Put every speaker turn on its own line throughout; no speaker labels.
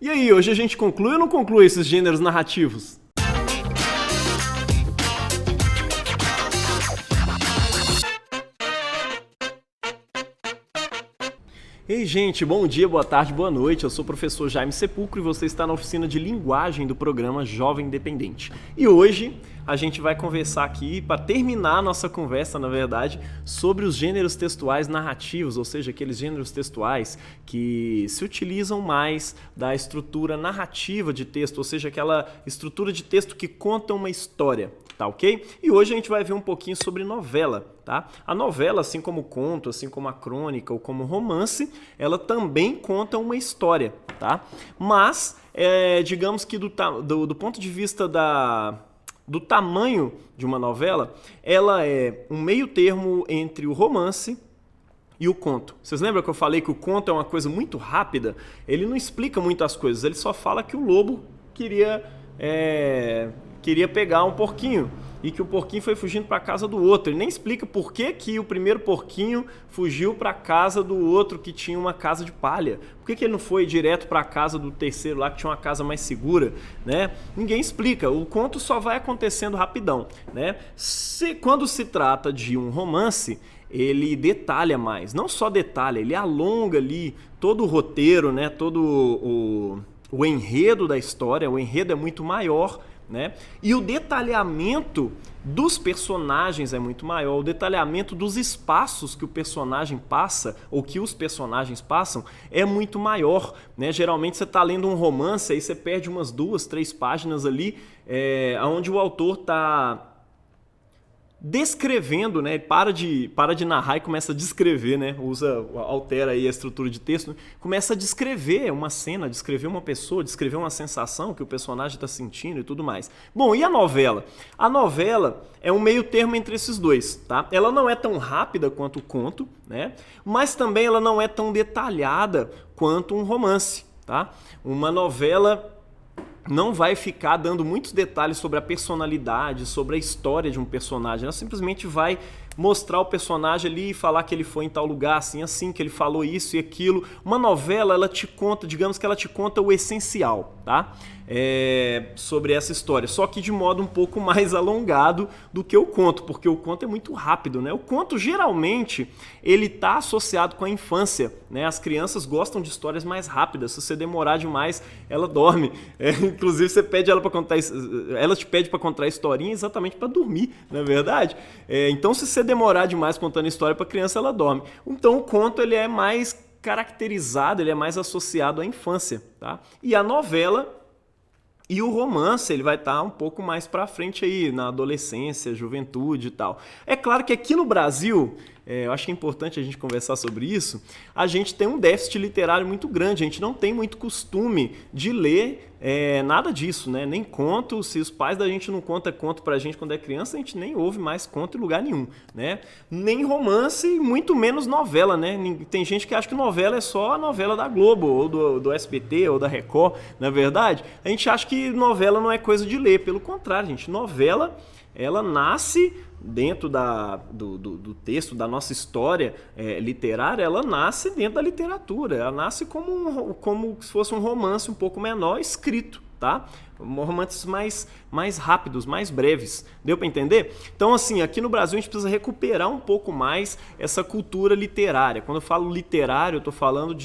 E aí, hoje a gente conclui ou não conclui esses gêneros narrativos? Ei, gente, bom dia, boa tarde, boa noite. Eu sou o professor Jaime Sepulcro e você está na oficina de linguagem do programa Jovem Independente. E hoje a gente vai conversar aqui, para terminar a nossa conversa, na verdade, sobre os gêneros textuais narrativos, ou seja, aqueles gêneros textuais que se utilizam mais da estrutura narrativa de texto, ou seja, aquela estrutura de texto que conta uma história. Tá, ok? E hoje a gente vai ver um pouquinho sobre novela, tá? A novela, assim como o conto, assim como a crônica ou como o romance, ela também conta uma história, tá? Mas, digamos que do ponto de vista do tamanho de uma novela, ela é um meio termo entre o romance e o conto. Vocês lembram que eu falei que o conto é uma coisa muito rápida? Ele não explica muito as coisas, ele só fala que o lobo queria pegar um porquinho e que o porquinho foi fugindo para a casa do outro. Ele nem explica por que o primeiro porquinho fugiu para a casa do outro que tinha uma casa de palha. Por que ele não foi direto para a casa do terceiro lá que tinha uma casa mais segura, né? Ninguém explica. O conto só vai acontecendo rapidão, né? Quando se trata de um romance, ele detalha mais. Não só detalha, ele alonga ali todo o roteiro, né? Todo o enredo da história. O enredo é muito maior, né? E o detalhamento dos personagens é muito maior, o detalhamento dos espaços que o personagem passa ou que os personagens passam é muito maior, né? Geralmente você está lendo um romance, aí você perde umas 2, 3 páginas ali, onde o autor está descrevendo, né? Para de narrar e começa a descrever, né? Altera aí a estrutura de texto, começa a descrever uma cena, descrever uma pessoa, descrever uma sensação que o personagem está sentindo e tudo mais. Bom, e a novela? A novela é um meio termo entre esses dois, tá? Ela não é tão rápida quanto o conto, né? Mas também ela não é tão detalhada quanto um romance, tá? Uma novela não vai ficar dando muitos detalhes sobre a personalidade, sobre a história de um personagem. Ela simplesmente vai mostrar o personagem ali e falar que ele foi em tal lugar, assim, que ele falou isso e aquilo. Uma novela, ela te conta, digamos que ela te conta o essencial, tá? Sobre essa história, só que de modo um pouco mais alongado do que o conto, porque o conto é muito rápido, né? O conto, geralmente, ele está associado com a infância, né? As crianças gostam de histórias mais rápidas, se você demorar demais, ela dorme. Inclusive, você pede ela para contar, ela te pede para contar a historinha exatamente para dormir, não é verdade? Então, se você demorar demais contando história para criança, ela dorme. Então, o conto, ele é mais caracterizado, ele é mais associado à infância, tá? E a novela e o romance, ele vai estar um pouco mais para frente aí, na adolescência, juventude e tal. É claro que aqui no Brasil, eu acho que é importante a gente conversar sobre isso, a gente tem um déficit literário muito grande, a gente não tem muito costume de ler nada disso, né? Nem conto, se os pais da gente não contam conto pra gente quando é criança, a gente nem ouve mais conto em lugar nenhum, né? Nem romance e muito menos novela, né? Tem gente que acha que novela é só a novela da Globo, ou do SBT, ou da Record, não é verdade? A gente acha que novela não é coisa de ler, pelo contrário, gente, novela, ela nasce dentro do texto, da nossa história literária, ela nasce dentro da literatura, ela nasce como se fosse um romance um pouco menor escrito, tá? Romances mais rápidos, mais breves. Deu para entender? Então, assim, aqui no Brasil a gente precisa recuperar um pouco mais essa cultura literária. Quando eu falo literário, eu estou falando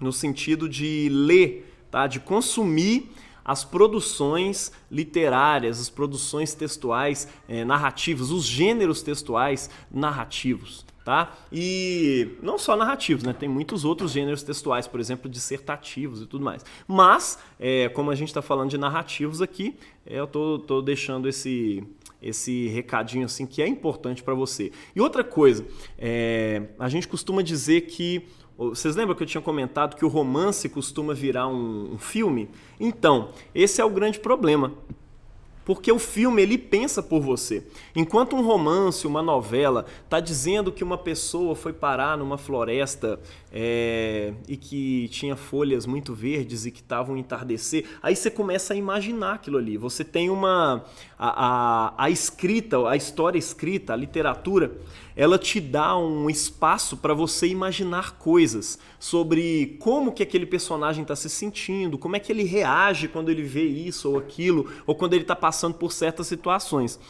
no sentido de ler, tá? De consumir as produções literárias, as produções textuais narrativas, os gêneros textuais narrativos, tá? E não só narrativos, né? Tem muitos outros gêneros textuais, por exemplo, dissertativos e tudo mais. Mas, como a gente está falando de narrativos aqui, eu tô deixando esse recadinho assim que é importante para você. E outra coisa, a gente costuma dizer que vocês lembram que eu tinha comentado que o romance costuma virar um filme? Então, esse é o grande problema. Porque o filme, ele pensa por você. Enquanto um romance, uma novela, está dizendo que uma pessoa foi parar numa floresta e que tinha folhas muito verdes e que estavam em entardecer, aí você começa a imaginar aquilo ali. Você tem a escrita, a história escrita, a literatura, ela te dá um espaço para você imaginar coisas sobre como que aquele personagem está se sentindo, como é que ele reage quando ele vê isso ou aquilo, ou quando ele está passando por certas situações.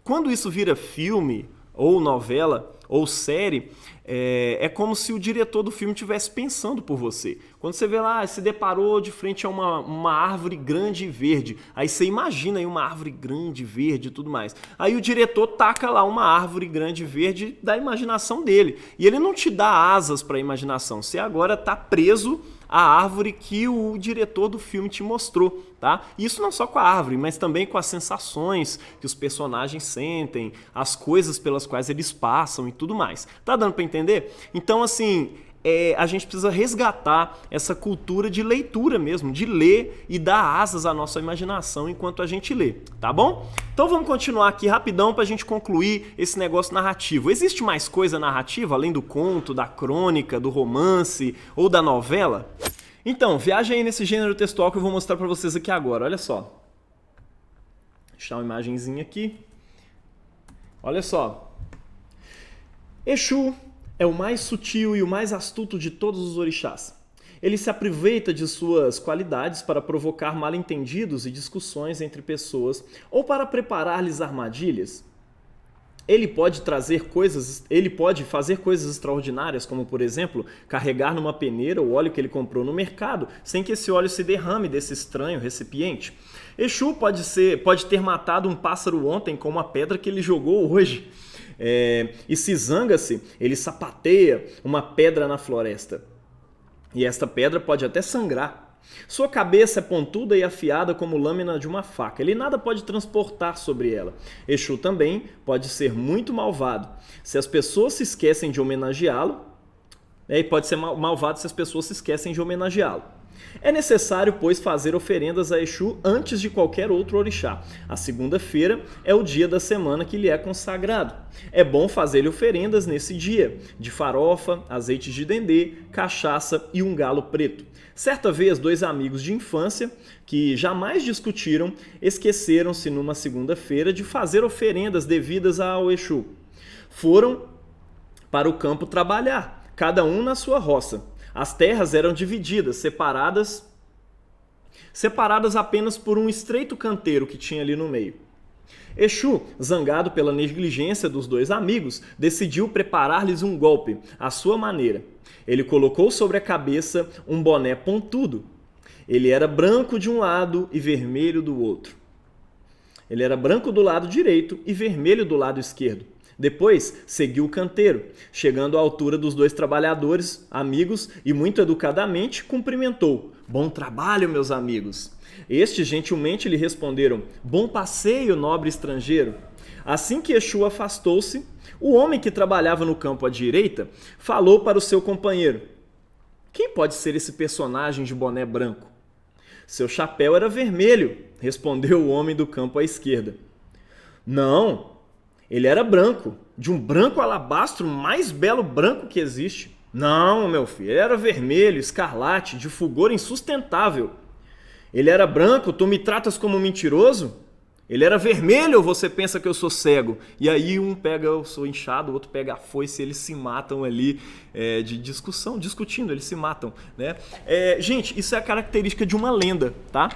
Quando isso vira filme, ou novela, ou série, é como se o diretor do filme estivesse pensando por você. Quando você vê lá, se deparou de frente a uma árvore grande e verde, aí você imagina aí uma árvore grande, verde e tudo mais. Aí o diretor taca lá uma árvore grande e verde da imaginação dele. E ele não te dá asas para a imaginação, você agora está preso à árvore que o diretor do filme te mostrou, tá? Isso não só com a árvore, mas também com as sensações que os personagens sentem, as coisas pelas quais eles passam e tudo mais. Tá dando para entender? Então, assim, a gente precisa resgatar essa cultura de leitura mesmo, de ler e dar asas à nossa imaginação enquanto a gente lê, tá bom? Então vamos continuar aqui rapidão para a gente concluir esse negócio narrativo. Existe mais coisa narrativa além do conto, da crônica, do romance ou da novela? Então, viaja aí nesse gênero textual que eu vou mostrar para vocês aqui agora, olha só. Deixar uma imagenzinha aqui. Olha só. Exu é o mais sutil e o mais astuto de todos os orixás. Ele se aproveita de suas qualidades para provocar mal-entendidos e discussões entre pessoas ou para preparar-lhes armadilhas. Ele pode fazer coisas extraordinárias, como, por exemplo, carregar numa peneira o óleo que ele comprou no mercado, sem que esse óleo se derrame desse estranho recipiente. Exu pode ter matado um pássaro ontem com uma pedra que ele jogou hoje. E se zanga-se, ele sapateia uma pedra na floresta. E esta pedra pode até sangrar. Sua cabeça é pontuda e afiada como lâmina de uma faca. Ele nada pode transportar sobre ela. Exu também pode ser muito malvado. Se as pessoas se esquecem de homenageá-lo, e pode ser malvado se as pessoas se esquecem de homenageá-lo. É necessário, pois, fazer oferendas a Exu antes de qualquer outro orixá. A segunda-feira é o dia da semana que lhe é consagrado. É bom fazer-lhe oferendas nesse dia, de farofa, azeite de dendê, cachaça e um galo preto. Certa vez, dois amigos de infância, que jamais discutiram, esqueceram-se numa segunda-feira de fazer oferendas devidas ao Exu. Foram para o campo trabalhar, cada um na sua roça. As terras eram divididas, separadas apenas por um estreito canteiro que tinha ali no meio. Exu, zangado pela negligência dos dois amigos, decidiu preparar-lhes um golpe, à sua maneira. Ele colocou sobre a cabeça um boné pontudo. Ele era branco de um lado e vermelho do outro. Ele era branco do lado direito e vermelho do lado esquerdo. Depois, seguiu o canteiro, chegando à altura dos dois trabalhadores, amigos, e muito educadamente cumprimentou. Bom trabalho, meus amigos. Estes gentilmente lhe responderam, bom passeio, nobre estrangeiro. Assim que Exu afastou-se, o homem que trabalhava no campo à direita falou para o seu companheiro. Quem pode ser esse personagem de boné branco? Seu chapéu era vermelho, respondeu o homem do campo à esquerda. Não, ele era branco, de um branco alabastro mais belo branco que existe. Não, meu filho, ele era vermelho, escarlate, de fulgor insustentável. Ele era branco, tu me tratas como mentiroso? Ele era vermelho ou você pensa que eu sou cego? E aí um pega, eu sou inchado, o outro pega a foice, eles se matam ali de discussão, discutindo, eles se matam, né? Gente, isso é a característica de uma lenda, tá?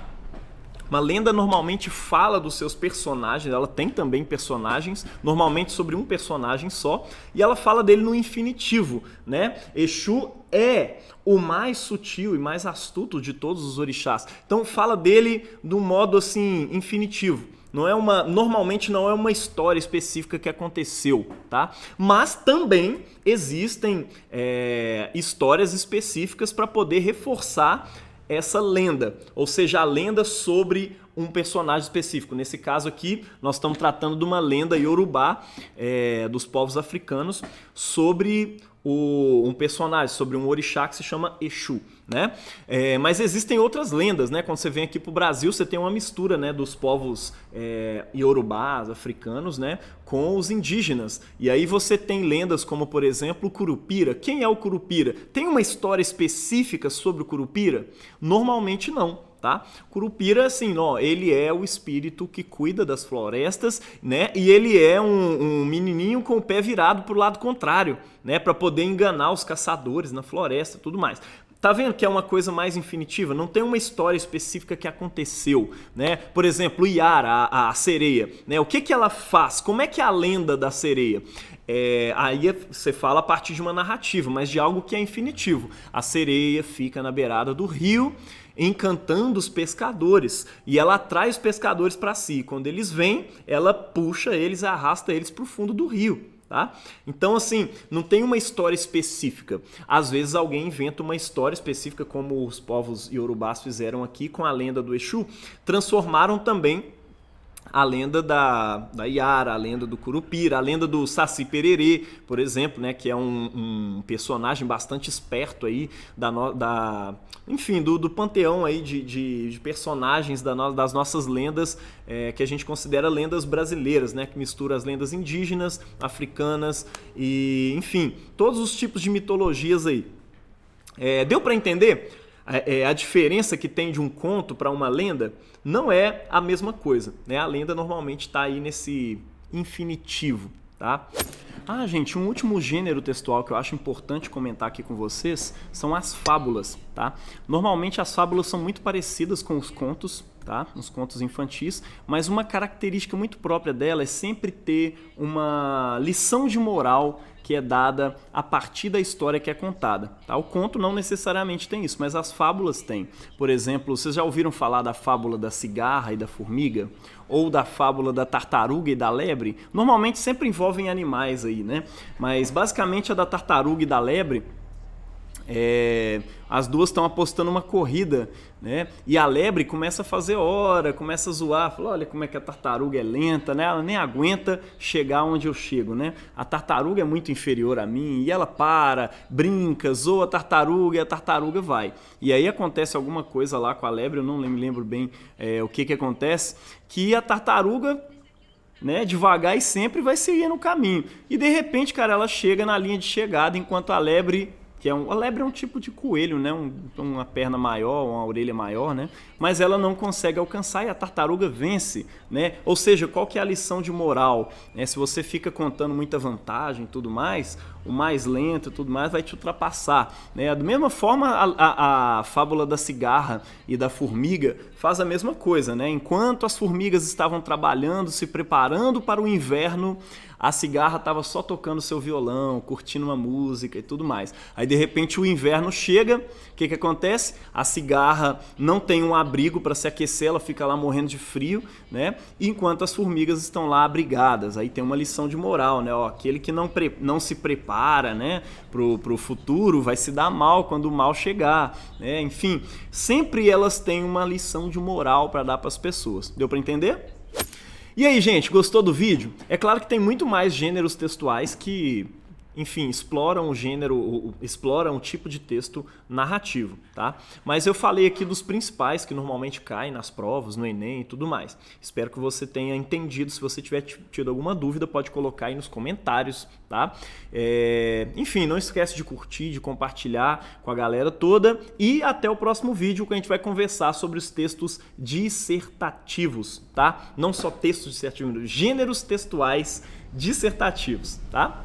Uma lenda normalmente fala dos seus personagens, ela tem também personagens, normalmente sobre um personagem só, e ela fala dele no infinitivo, né? Exu é o mais sutil e mais astuto de todos os orixás. Então fala dele de um modo assim, infinitivo. Normalmente não é uma história específica que aconteceu, tá? Mas também existem histórias específicas para poder reforçar essa lenda, ou seja, a lenda sobre um personagem específico. Nesse caso aqui, nós estamos tratando de uma lenda iorubá dos povos africanos sobre um personagem, sobre um orixá que se chama Exu, né? Mas existem outras lendas, né? Quando você vem aqui para o Brasil, você tem uma mistura, né, dos povos iorubás, africanos, né, com os indígenas. E aí você tem lendas como, por exemplo, o Curupira. Quem é o Curupira? Tem uma história específica sobre o Curupira? Normalmente não. Tá? Curupira, assim, ó, ele é o espírito que cuida das florestas, né? E ele é um menininho com o pé virado pro lado contrário, né? Para poder enganar os caçadores na floresta, tudo mais. Tá vendo que é uma coisa mais infinitiva? Não tem uma história específica que aconteceu, né? Por exemplo, Iara, a sereia, né? O que ela faz? Como é que é a lenda da sereia? Aí você fala a partir de uma narrativa, mas de algo que é infinitivo. A sereia fica na beirada do rio, encantando os pescadores, e ela atrai os pescadores para si. Quando eles vêm, ela puxa eles, arrasta eles para o fundo do rio. Tá? Então, assim, não tem uma história específica. Às vezes alguém inventa uma história específica, como os povos iorubás fizeram aqui com a lenda do Exu, transformaram também a lenda da Iara, a lenda do Curupira, a lenda do Saci Pererê, por exemplo, né, que é um personagem bastante esperto aí enfim, do panteão aí de personagens das nossas lendas, que a gente considera lendas brasileiras, né, que mistura as lendas indígenas, africanas e, enfim, todos os tipos de mitologias aí. Deu para entender? A diferença que tem de um conto para uma lenda não é a mesma coisa, né? A lenda normalmente está aí nesse infinitivo, tá? Gente, um último gênero textual que eu acho importante comentar aqui com vocês são as fábulas, tá? Normalmente as fábulas são muito parecidas com os contos, tá? Os contos infantis, mas uma característica muito própria dela é sempre ter uma lição de moral que é dada a partir da história que é contada. Tá? O conto não necessariamente tem isso, mas as fábulas têm. Por exemplo, vocês já ouviram falar da fábula da cigarra e da formiga? Ou da fábula da tartaruga e da lebre? Normalmente sempre envolvem animais aí, né? Mas basicamente a da tartaruga e da lebre, as duas estão apostando uma corrida, né? E a lebre começa a fazer hora, começa a zoar, fala, olha como é que a tartaruga é lenta, né? Ela nem aguenta chegar onde eu chego, né? A tartaruga é muito inferior a mim, e ela para, brinca, zoa a tartaruga, e a tartaruga vai. E aí acontece alguma coisa lá com a lebre, eu não me lembro bem o que acontece, que a tartaruga, né, devagar e sempre vai seguir no caminho. E de repente, cara, ela chega na linha de chegada, enquanto a lebre... A lebre é um tipo de coelho, né? Uma perna maior, uma orelha maior, né? Mas ela não consegue alcançar e a tartaruga vence, né? Ou seja, qual que é a lição de moral? Se você fica contando muita vantagem e tudo mais, o mais lento e tudo mais vai te ultrapassar, né? Da mesma forma, a fábula da cigarra e da formiga faz a mesma coisa, né? Enquanto as formigas estavam trabalhando, se preparando para o inverno, a cigarra estava só tocando seu violão, curtindo uma música e tudo mais. Aí, de repente, o inverno chega, o que acontece? A cigarra não tem um abrigo para se aquecer, ela fica lá morrendo de frio, né? Enquanto as formigas estão lá abrigadas. Aí tem uma lição de moral, né? Aquele que não se prepara, né, pro futuro vai se dar mal quando o mal chegar, né? Enfim, sempre elas têm uma lição de moral para dar para as pessoas. Deu para entender? E aí, gente, gostou do vídeo? É claro que tem muito mais gêneros textuais que, enfim, exploram o gênero, exploram o tipo de texto narrativo, tá? Mas eu falei aqui dos principais que normalmente caem nas provas, no Enem e tudo mais. Espero que você tenha entendido. Se você tiver tido alguma dúvida, pode colocar aí nos comentários, tá? Enfim, não esquece de curtir, de compartilhar com a galera toda e até o próximo vídeo, que a gente vai conversar sobre os textos dissertativos, tá? Não só textos dissertativos, gêneros textuais dissertativos, tá?